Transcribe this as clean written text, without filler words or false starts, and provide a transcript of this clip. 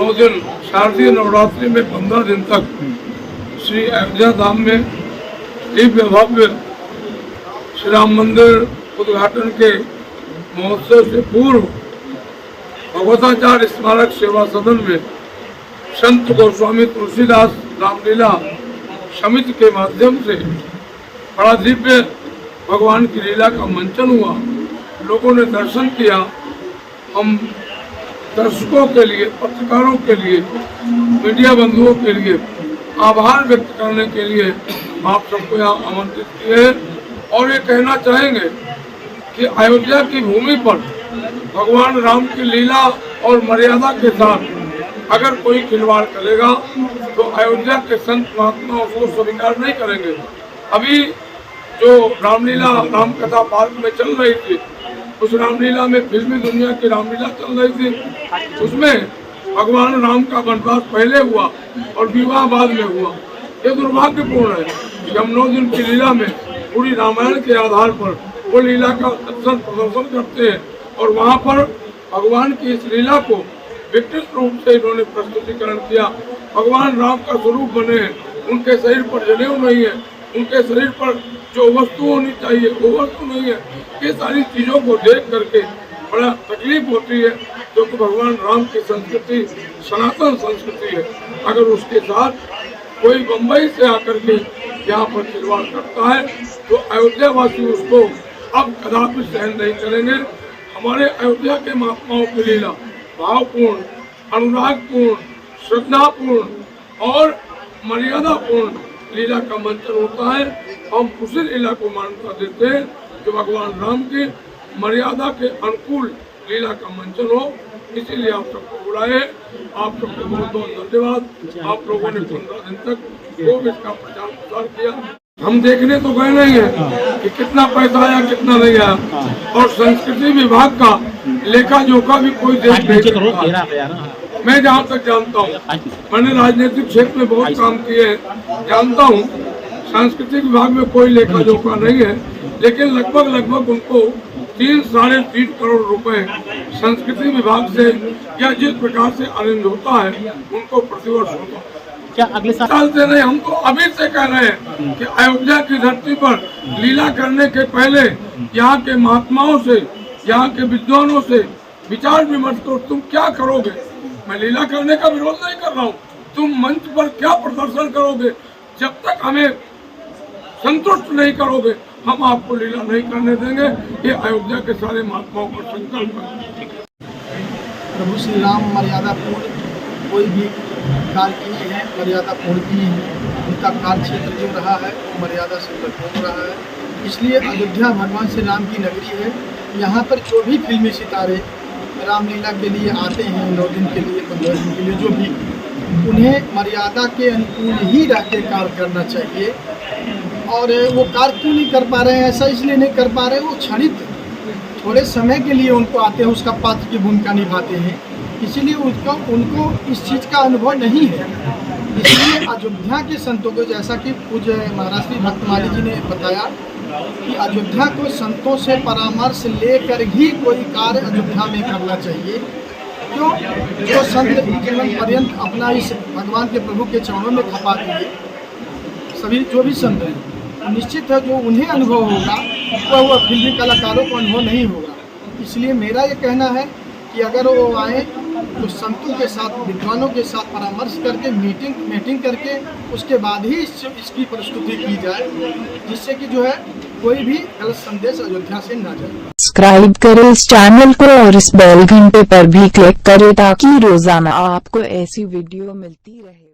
9 दिन शारदीय नवरात्रि में 15 दिन तक श्री अयोध्या धाम में दिव्य भव्य श्री राम मंदिर उद्घाटन के महोत्सव से पूर्व भगवताचार्य स्मारक सेवा सदन में संत गोस्वामी तुलसीदास रामलीला समिति के माध्यम से बड़ा दिव्य भगवान की लीला का मंचन हुआ। लोगों ने दर्शन किया। हम दर्शकों के लिए, पत्रकारों के लिए, मीडिया बंधुओं के लिए आभार व्यक्त करने के लिए आप सबको यहाँ आमंत्रित किए हैं और ये कहना चाहेंगे कि अयोध्या की भूमि पर भगवान राम की लीला और मर्यादा के साथ अगर कोई खिलवाड़ करेगा तो अयोध्या के संत महात्मा उसको स्वीकार नहीं करेंगे। अभी जो रामलीला राम कथा पार्क में चल रही थी, उस रामलीला में फिल्मी दुनिया की रामलीला चल रही थी, उसमें भगवान राम का वनवास पहले हुआ और विवाह बाद में हुआ। ये दुर्भाग्यपूर्ण है कि हम 9 दिन की लीला में पूरी रामायण के आधार पर वो लीला का दर्शन प्रदर्शन करते हैं और वहाँ पर भगवान की इस लीला को विकृत रूप से इन्होंने प्रस्तुतिकरण किया। भगवान राम का स्वरूप बने हैं, उनके शरीर पर जनेऊ नहीं है, उनके शरीर पर जो वस्तु होनी चाहिए वो वस्तु नहीं है। ये सारी चीज़ों को देख करके बड़ा तकलीफ होती है, क्योंकि भगवान राम की संस्कृति सनातन संस्कृति है। अगर उसके साथ कोई बम्बई से आकर के यहाँ पर खिलवाड़ करता है तो अयोध्या वासी उसको अब कदापि सहन नहीं करेंगे। हमारे अयोध्या के महात्माओं की लीला भावपूर्ण, अनुरागपूर्ण, श्रद्धापूर्ण और मर्यादापूर्ण लीला का मंचन होता है। हम उसी लीला को मान्यता देते हैं जो भगवान राम की मर्यादा के अनुकूल लीला का मंचन हो। इसीलिए आप सबको बुलाए। आप सबको बहुत बहुत धन्यवाद। आप लोगों ने 15 दिन तक खूब इसका प्रचार प्रसार किया। हम देखने तो गए नहीं है कि कितना पैसा आया कितना नहीं आया, और संस्कृति विभाग का लेखा जोखा भी कोई देख नहीं सकता। मैं जहाँ तक जानता हूँ, मैंने राजनीतिक क्षेत्र में बहुत काम किए हैं, जानता हूँ सांस्कृतिक विभाग में कोई लेखा जोखा नहीं है, लेकिन लगभग उनको 3-3.5 करोड़ रुपए संस्कृति विभाग से या जिस प्रकार से अरेंज होता है उनको प्रतिवर्ष होता है। क्या अगले साल से नहीं, हम तो अभी से कह रहे हैं कि अयोध्या की धरती पर लीला करने के पहले यहाँ के महात्माओं से, यहाँ के विद्वानों से विचार विमर्श करो। तुम क्या करोगे? मैं लीला करने का विरोध नहीं कर रहा हूँ, तुम मंच पर क्या प्रदर्शन करोगे? जब तक हमें संतुष्ट नहीं करोगे हम आपको लीला नहीं करने देंगे। ये अयोध्या के सारे महात्माओं का संकल्प है। प्रभु श्री राम मर्यादा पूर्ण कोई भी कार्य किए हैं, मर्यादा पूर्ण किए हैं। उनका कार्य क्षेत्र जो रहा है वो मर्यादा से परिपूर्ण रहा है। इसलिए अयोध्या भगवान श्री राम की नगरी है। यहाँ पर जो भी फिल्मी सितारे रामलीला के लिए आते हैं, 9 दिन के लिए, 15 दिन के लिए, जो भी, उन्हें मर्यादा के अनुकूल ही रह के कार्य करना चाहिए। और वो कार्य क्यों नहीं कर पा रहे हैं? ऐसा इसलिए नहीं कर पा रहे, वो क्षणिक थोड़े समय के लिए उनको आते हैं, उसका पात्र की भूमिका निभाते हैं, इसीलिए उनको इस चीज़ का अनुभव नहीं है। इसलिए अयोध्या के संतों को, जैसा कि पूज्य महाराज श्री भक्तमाली जी ने बताया कि अयोध्या को संतों से परामर्श लेकर ही कोई कार्य अयोध्या में करना चाहिए। क्यों? जो संत जीवन पर्यंत अपना इस भगवान के प्रभु के चरणों में खपा दिए, सभी जो भी संत हैं, निश्चित है जो उन्हें अनुभव होगा वह फिल्मी कलाकारों को अनुभव नहीं होगा। इसलिए मेरा ये कहना है कि अगर वो आए तो संतों के साथ, विद्वानों के साथ परामर्श करके मीटिंग करके उसके बाद ही इसकी प्रस्तुति की जाए, जिससे कि जो है कोई भी गलत संदेश अयोध्या से ना जाए। सब्सक्राइब करें इस चैनल को और इस बेल घंटे पर भी क्लिक करें ताकि रोजाना आपको ऐसी वीडियो मिलती रहे।